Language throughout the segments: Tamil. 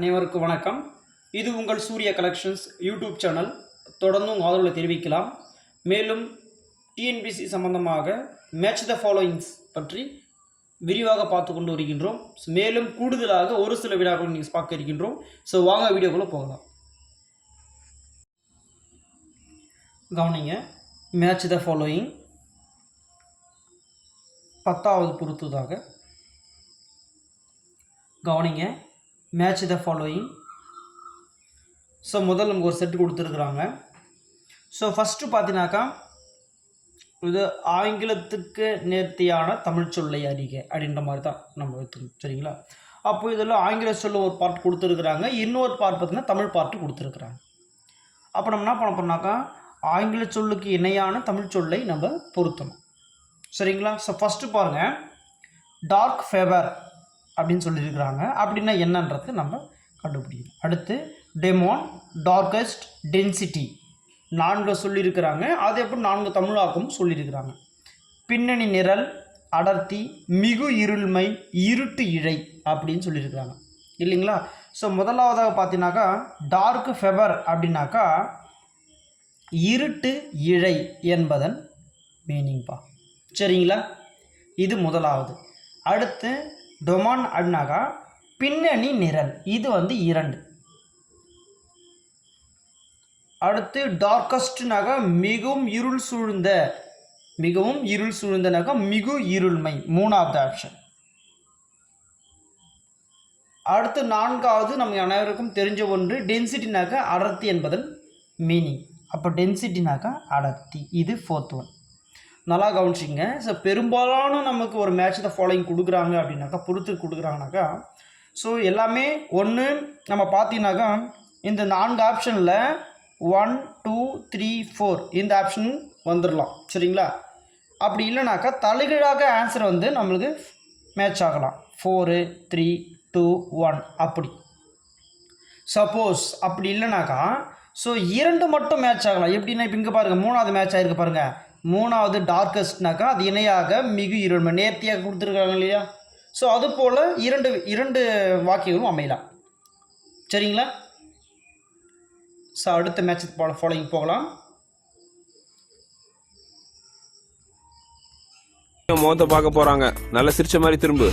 அனைவருக்கும் வணக்கம். இது உங்கள் சூர்யா கலெக்ஷன்ஸ் யூடியூப் சேனல். தொடர்ந்து உங்கள் ஆதரவை தெரிவிக்கலாம். மேலும் டிஎன்பிசி சம்பந்தமாக மேட்ச் த ஃபாலோயிங்ஸ் பற்றி விரிவாக பார்த்து கொண்டு வருகின்றோம். மேலும் கூடுதலாக ஒரு சில வினாக்கள் நீங்கள் பார்க்க இருக்கின்றோம். ஸோ வாங்க வீடியோக்குள்ளே போகலாம். கவனிங்க, மேட்ச் த ஃபாலோயிங் 10வது பொறுத்ததாக கவனிங்க. Match the following. ஸோ முதல் நமக்கு ஒரு செட்டு கொடுத்துருக்குறாங்க. ஸோ ஃபஸ்ட்டு பார்த்தீங்கன்னாக்கா இது ஆங்கிலத்துக்கு நேர்த்தியான தமிழ் சொல்லை அறிக அப்படின்ற மாதிரி தான் நம்ம வைத்துக்கணும், சரிங்களா? அப்போ இதில் ஆங்கில சொல்ல ஒரு பார்ட் கொடுத்துருக்குறாங்க, இன்னொரு பார்ட் பார்த்திங்கன்னா தமிழ் பார்ட்டு கொடுத்துருக்குறாங்க. அப்போ நம்ம என்ன பண்ண போனாக்கா ஆங்கில சொல்லுக்கு இணையான தமிழ் சொல்லை நம்ம பொருத்தணும், சரிங்களா? ஸோ ஃபஸ்ட்டு பாருங்கள், டார்க் ஃபேவர் அப்படின்னு சொல்லியிருக்கிறாங்க. அப்படின்னா என்னன்றது நம்ம கண்டுபிடிக்கணும். அடுத்து டெமோன், டார்கஸ்ட், டென்சிட்டி 4 சொல்லியிருக்கிறாங்க. அது எப்படி 4 தமிழாக்கம் சொல்லியிருக்கிறாங்க. பின்னணி நிரல், அடர்த்தி, மிகு இருள்மை, இருட்டு இழை அப்படின்னு சொல்லியிருக்கிறாங்க இல்லைங்களா? ஸோ முதலாவதாக பார்த்தீங்கன்னாக்கா டார்க் ஃபெவர் அப்படின்னாக்கா இருட்டு இழை என்பதன் மீனிங்ப்பா, சரிங்களா? இது முதலாவது. அடுத்து டொமான் அப்படின்னாக்கா பின்னணி நிரல், இது 2. அடுத்து டார்கஸ்ட்னாக்கா மிகவும் இருள் சூழ்ந்தனாக்கா மிகு இருள்மை, 3வது ஆப்ஷன். அடுத்து 4வது நம்ம அனைவருக்கும் தெரிஞ்ச ஒன்று டென்சிட்டினாக்கா அடர்த்தி என்பதன் மீனிங். அப்போ டென்சிட்டினாக்கா அடர்த்தி, இது 4th ஒன். நல்லா கவனிச்சிங்க. ஸோ பெரும்பாலான நமக்கு ஒரு மேட்ச் த ஃபாலோயிங் கொடுக்குறாங்க அப்படின்னாக்கா பொறுத்து கொடுக்குறாங்கனாக்கா ஸோ எல்லாமே ஒன்று நம்ம பார்த்தீங்கன்னாக்கா இந்த 4 ஆப்ஷனில் 1 2 3 4 இந்த ஆப்ஷன் வந்துடலாம், சரிங்களா? அப்படி இல்லைனாக்கா தலைகீழாக ஆன்சர் நம்மளுக்கு மேட்ச் ஆகலாம், 4 3 2 1 அப்படி. சப்போஸ் அப்படி இல்லைனாக்கா ஸோ 2 மட்டும் மேட்ச் ஆகலாம். எப்படின்னா இப்போ இங்கே பாருங்கள், 3வது மேட்ச் ஆகிருக்கு பாருங்கள். 3வது டார்கஸ்ட்னாக்கா அது இணையாக மிகு இருள்மை, நேர்த்தியாக கொடுத்துருக்காங்க இல்லையா? ஸோ அது போல் இரண்டு வாக்கியங்களும் அமையலாம், சரிங்களா? ஸோ அடுத்த மேட்ச் ஃபாலோயிங் போகலாம். மோத்த பார்க்க போறாங்க, நல்ல சிரிச்ச மாதிரி திரும்ப.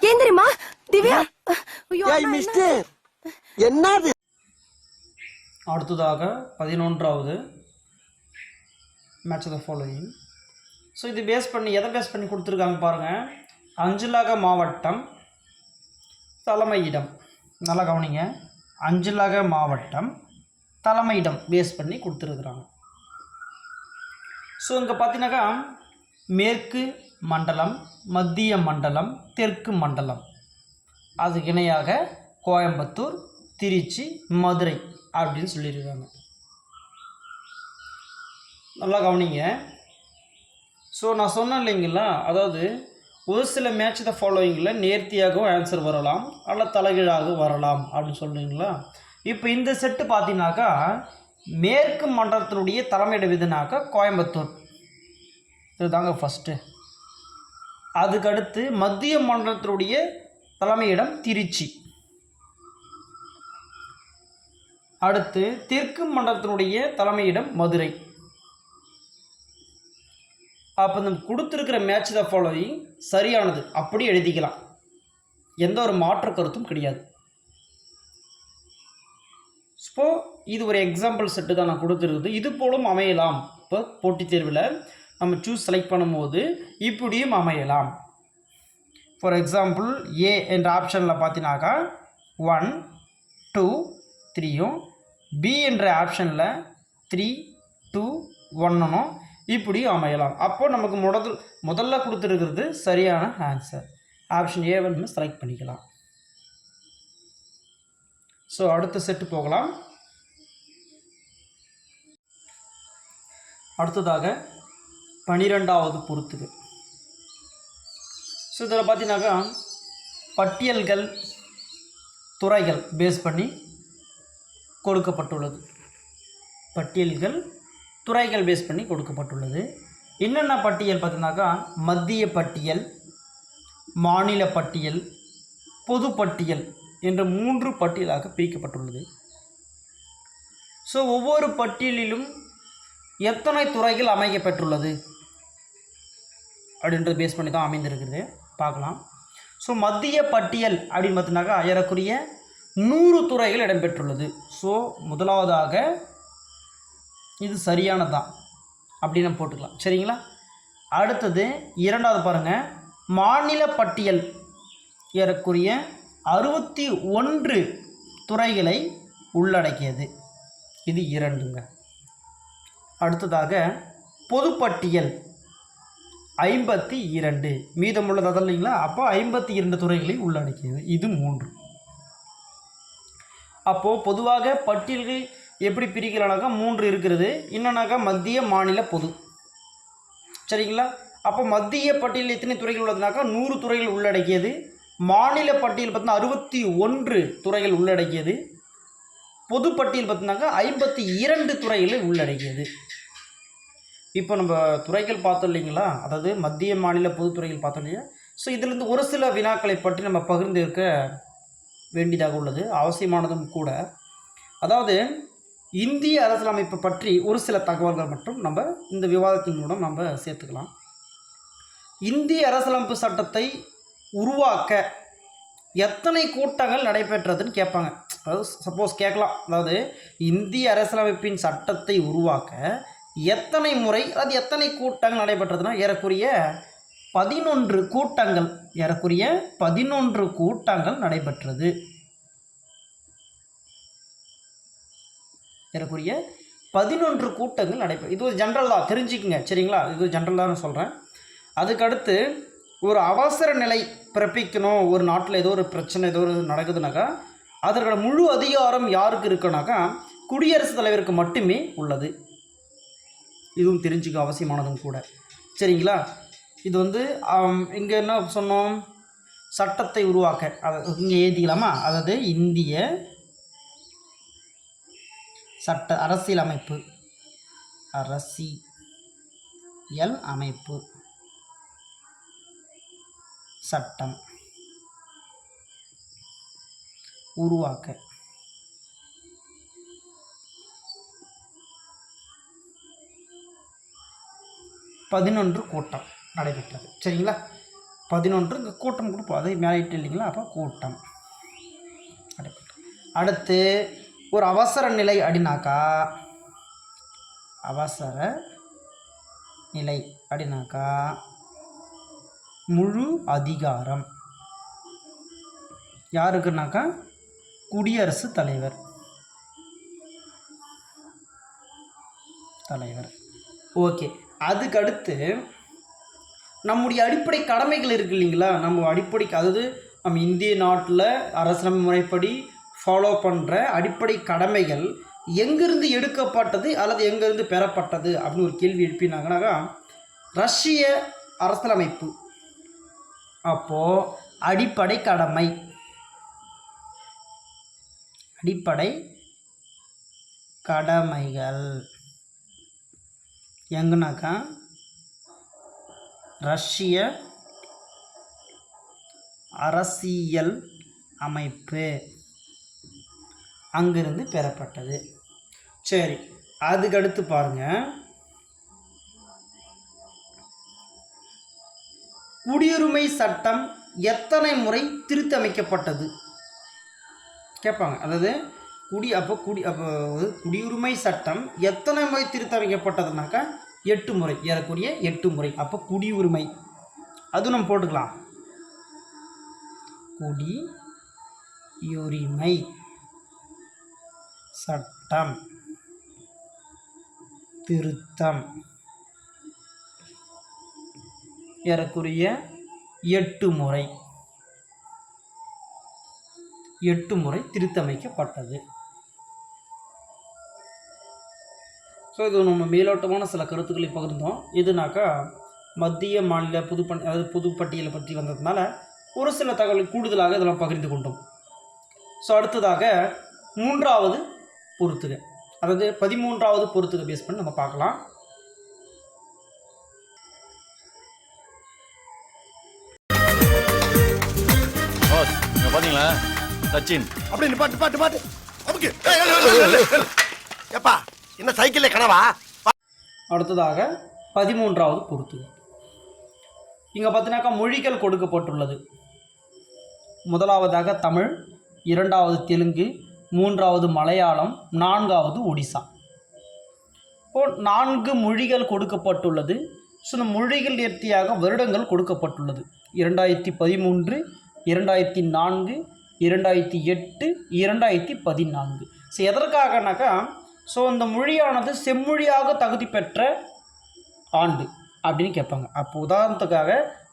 ஏன் தெரியுமா திவ்யா? என்னது? அடுத்ததாக 11வது மேட்ச் த ஃபாலோயிங். ஸோ இது பேஸ் பண்ணி எதை பேஸ் பண்ணி கொடுத்துருக்காங்க பாருங்கள். அஞ்சலக மாவட்டம் தலைமையிடம், நல்லா கவனிங்க. அஞ்சலக மாவட்டம் தலைமையிடம் பேஸ் பண்ணி கொடுத்துருக்குறாங்க. ஸோ இங்கே பார்த்தீங்கன்னாக்கா மேற்கு மண்டலம், மத்திய மண்டலம், தெற்கு மண்டலம், அதுக்கு இணையாக கோயம்புத்தூர், திருச்சி, மதுரை அப்படின்னு சொல்லியிருக்காங்க. நல்லா கவனிங்க. ஸோ நான் சொன்னேன் இல்லைங்களா, அதாவது ஒரு சில மேட்ச் த ஃபாலோயிங்கில் நேர்த்தியாகவும் ஆன்சர் வரலாம், அல்ல தலைகீழாகவும் வரலாம் அப்படின்னு சொல்கிறீங்களா? இப்போ இந்த செட்டு பார்த்தீங்கன்னாக்கா மேற்கு மண்டலத்தினுடைய தலைமையிடம் எதுனாக்கா கோயம்புத்தூர், இதுதாங்க ஃபஸ்ட்டு. அதுக்கடுத்து மத்திய மண்டலத்தினுடைய தலைமையிடம் திருச்சி. அடுத்து தெற்கு மண்டலத்தினுடைய தலைமையிடம் மதுரை. அப்போ நம்ம கொடுத்துருக்கிற மேட்ச் த ஃபாலோயிங் சரியானது, அப்படி எழுதிக்கலாம், எந்த ஒரு மாற்று கருத்தும் கிடையாது. ஸோ இது ஒரு எக்ஸாம்பிள் செட்டு தான் நான் கொடுத்துருக்குது. இது போலும் அமையலாம். இப்போ போட்டித் தேர்வில் நம்ம செலக்ட் பண்ணும்போது இப்படியும் அமையலாம். ஃபார் எக்ஸாம்பிள் ஏ என்ற ஆப்ஷனில் பார்த்தீங்கன்னாக்கா 1 2 3யும், பி என்ற ஆப்ஷனில் 3 2 1னும் இப்படி அமையலாம். அப்போ நமக்கு முதல்ல கொடுத்துருக்கிறது சரியான ஆன்சர், ஆப்ஷன் ஏ1 நம்ம செலக்ட் பண்ணிக்கலாம். ஸோ அடுத்த செட்டு போகலாம். அடுத்ததாக 12வது பொறுத்துக்கு. ஸோ இதில் பார்த்தீங்கன்னாக்கா பட்டியல்கள், துறைகள் பேஸ் பண்ணி கொடுக்கப்பட்டுள்ளது. பட்டியல்கள், துறைகள் பேஸ் பண்ணி கொடுக்கப்பட்டுள்ளது. என்னென்ன பட்டியல் பார்த்தீங்கன்னாக்கா மத்திய பட்டியல், மாநில பட்டியல், பொது பட்டியல் என்ற 3 பட்டியலாக பிரிக்கப்பட்டுள்ளது. ஸோ ஒவ்வொரு பட்டியலிலும் எத்தனை துறைகள் அமைக்கப்பெற்றுள்ளது அப்படின்றத பேஸ் பண்ணி தான் அமைந்திருக்குது, பார்க்கலாம். ஸோ மத்திய பட்டியல் அப்படின்னு பார்த்தீங்கன்னாக்கா ஏறக்குறைய 100 துறைகள் இடம்பெற்றுள்ளது. ஸோ முதலாவதாக இது சரியானதான் அப்படின்னு நம்ம போட்டுக்கலாம், சரிங்களா. அடுத்தது இரண்டாவது பாருங்கள், மாநில பட்டியல் ஏறக்குறைய 61 துறைகளை உள்ளடக்கியது. இது 2ங்க. அடுத்ததாக பொதுப்பட்டியல் 52, மீதமுள்ளது அதல்ல இல்லைங்களா, அப்போ 52 துறைகளை உள்ளடக்கியது. இது 3. அப்போது பொதுவாக பட்டியல்கள் எப்படி பிரிக்கலானாக்கா 3 இருக்கிறது. என்னன்னாக்கா மத்திய, மாநில, பொது, சரிங்களா. அப்போ மத்திய பட்டியல் எத்தனை துறைகள் உள்ளதுனாக்கா 100 துறைகள் உள்ளடக்கியது. மாநில பட்டியல் பார்த்தீங்கன்னா 61 துறைகள் உள்ளடக்கியது. பொது பட்டியல் பார்த்தீங்கன்னாக்கா 52 துறைகளை உள்ளடக்கியது. இப்போ நம்ம துறைகள் பார்த்தோம் இல்லைங்களா, அதாவது மத்திய, மாநில, பொது துறைகள் பார்த்தோம் இல்லையா. ஸோ இதிலிருந்து ஒரு சில வினாக்களை பற்றி நம்ம பகிர்ந்து இருக்க வேண்டியதாக உள்ளது, அவசியமானதும் கூட. அதாவது இந்திய அரசியலமைப்பு பற்றி ஒரு சில தகவல்கள் மட்டும் நம்ம இந்த விவாதத்தின் மூலம் நம்ம சேர்த்துக்கலாம். இந்திய அரசியலமைப்பு சட்டத்தை உருவாக்க எத்தனை கூட்டங்கள் நடைபெற்றதுன்னு கேட்பாங்க. அதாவது சப்போஸ் கேட்கலாம், அதாவது இந்திய அரசியலமைப்பின் சட்டத்தை உருவாக்க எத்தனை முறை, அதாவது எத்தனை கூட்டங்கள் நடைபெற்றதுன்னா ஏறக்குறைய 11 கூட்டங்கள், ஏறக்குறைய 11 கூட்டங்கள் நடைபெற்றது. ஏறக்குறைய 11 கூட்டங்கள் நடைபெறும். இது ஒரு ஜென்ரல் தான், தெரிஞ்சுக்குங்க, சரிங்களா. இது ஜென்ரல் தான் நான் சொல்கிறேன். அதுக்கடுத்து ஒரு அவசர நிலை பிறப்பிக்கணும், ஒரு நாட்டில் ஏதோ ஒரு பிரச்சனை ஏதோ ஒரு நடக்குதுனாக்கா அதற்கான முழு அதிகாரம் யாருக்கு இருக்குனாக்கா குடியரசுத் தலைவருக்கு மட்டுமே உள்ளது. இதுவும் தெரிஞ்சுக்க அவசியமானதும் கூட, சரிங்களா. இது வந்து இங்கே என்ன சொன்னோம், சட்டத்தை உருவாக்க, அதை இங்கே எழுதிக்கலாமா, அதாவது இந்திய சட்ட அரசியலமைப்பு, அரசியல் அமைப்பு சட்டம் உருவாக்க 11 கூட்டம் நடைபெற்றது, சரிங்களா. 11 இங்கே கூட்டம் கொடுப்போம், அதை மேலிட்டு இல்லைங்களா, அப்போ கூட்டம் நடைபெற்றது. அடுத்து ஒரு அவசர நிலை அப்படின்னாக்கா, அவசர நிலை அப்படின்னாக்கா முழு அதிகாரம் யாருக்குனாக்கா குடியரசுத் தலைவர். ஓகே. அதுக்கடுத்து நம்முடைய அடிப்படை கடமைகள் இருக்குது இல்லைங்களா, நம்ம அடிப்படைக்கு, அதாவது நம்ம இந்திய நாட்டில் அரசியலமைப்பு முறைப்படி ஃபாலோ பண்ணுற அடிப்படை கடமைகள் எங்கேருந்து எடுக்கப்பட்டது அல்லது எங்கேருந்து பெறப்பட்டது அப்படின்னு ஒரு கேள்வி எழுப்பினாங்கனாக்கா ரஷ்ய அரசியலமைப்பு. அப்போது அடிப்படை கடமை, அடிப்படை கடமைகள் எங்கனாக்கா ரஷ்ய அரசியல் அமைப்பு அங்கிருந்து பெறப்பட்டது. சரி, அதுக்கடுத்து பாருங்கள், குடியுரிமை சட்டம் எத்தனை முறை திருத்தமைக்கப்பட்டது கேட்பாங்க. அதாவது குடியுரிமை சட்டம் எத்தனை முறை திருத்தமைக்கப்பட்டதுனாக்கா 8 முறை, ஏறக்குறைய 8 முறை. அப்போ குடியுரிமை அதுவும் நம்ம போட்டுக்கலாம், குடியுரிமை சட்டம் திருத்தம் ஏறக்குறைய 8 முறை, 8 முறை திருத்தமைக்கப்பட்டது. ஸோ இது நம்ம மேலோட்டமான சில கருத்துக்களை பகிர்ந்தோம். இதுனாக்கா மத்திய மாநில அதாவது பொதுப்பட்டியலை பற்றி வந்ததுனால ஒரு சில தகவல் கூடுதலாக இதெல்லாம் பகிர்ந்து கொண்டோம். ஸோ அடுத்ததாக 3வது பொறுத்துக, அதாவது 13வது பொறுத்துக பேஸ் பண்ணி நம்ம பார்க்கலாம். அங்க பாத்தீங்களா சச்சின் அப்படி நிப்பாட்டு நமக்கு எப்பா என்ன சைக்கிள்ல கனவா? அடுத்ததாக 13வது பொறுத்துக. இங்கே பார்த்தினாக்கா மொழிகள் கொடுக்கப்பட்டுள்ளது. முதலாவதாக தமிழ், இரண்டாவது தெலுங்கு, மூன்றாவது மலையாளம், நான்காவது ஒடிசா. இப்போது 4 மொழிகள் கொடுக்கப்பட்டுள்ளது. ஸோ இந்த மொழிகள் நேர்த்தியாக வருடங்கள் கொடுக்கப்பட்டுள்ளது. 2013, 2004, 2008, 2014. ஸோ எதற்காகனாக்கா ஸோ இந்த மொழியானது செம்மொழியாக தகுதி பெற்ற ஆண்டு அப்படின்னு கேட்பாங்க. அப்போ உதாரணத்துக்காக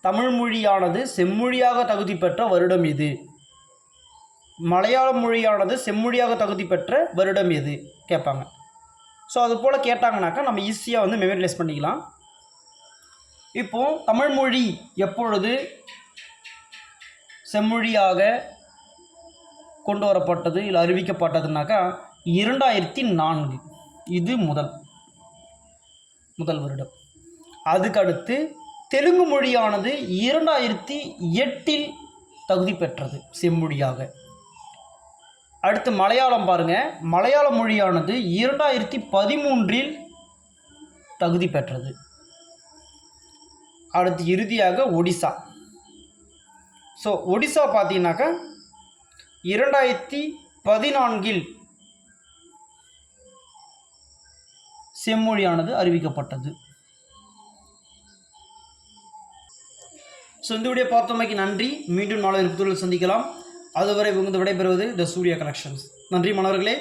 தமிழ் மொழியானது செம்மொழியாக தகுதி பெற்ற வருடம் எது, மலையாள மொழியானது செம்மொழியாக தகுதி பெற்ற வருடம் எது கேட்பாங்க. ஸோ அது போல் கேட்டாங்கனாக்கா நம்ம ஈஸியாக வந்து மெமரிலைஸ் பண்ணிக்கலாம். இப்போது தமிழ் மொழி எப்பொழுது செம்மொழியாக கொண்டு வரப்பட்டது இல்லை அறிவிக்கப்பட்டதுனாக்கா 2004. இது முதல் வருடம். அதுக்கடுத்து தெலுங்கு மொழியானது 2008 தகுதி பெற்றது செம்மொழியாக. அடுத்து மலையாளம் பாருங்கள், மலையாள மொழியானது 2013 தகுதி பெற்றது. அடுத்து இறுதியாக ஒடிசா. ஸோ ஒடிசா பார்த்தீங்கன்னாக்கா 2014 செம்மொழியானது அறிவிக்கப்பட்டது. ஸோ இந்த வீடியோ பார்த்தமைக்கு நன்றி. மீண்டும் நாளை புத்தகத்தில் சந்திக்கலாம். அதுவரை உங்களது விடைபெறுவது த சூர்யா கலெக்ஷன்ஸ். நன்றி மாணவர்களே.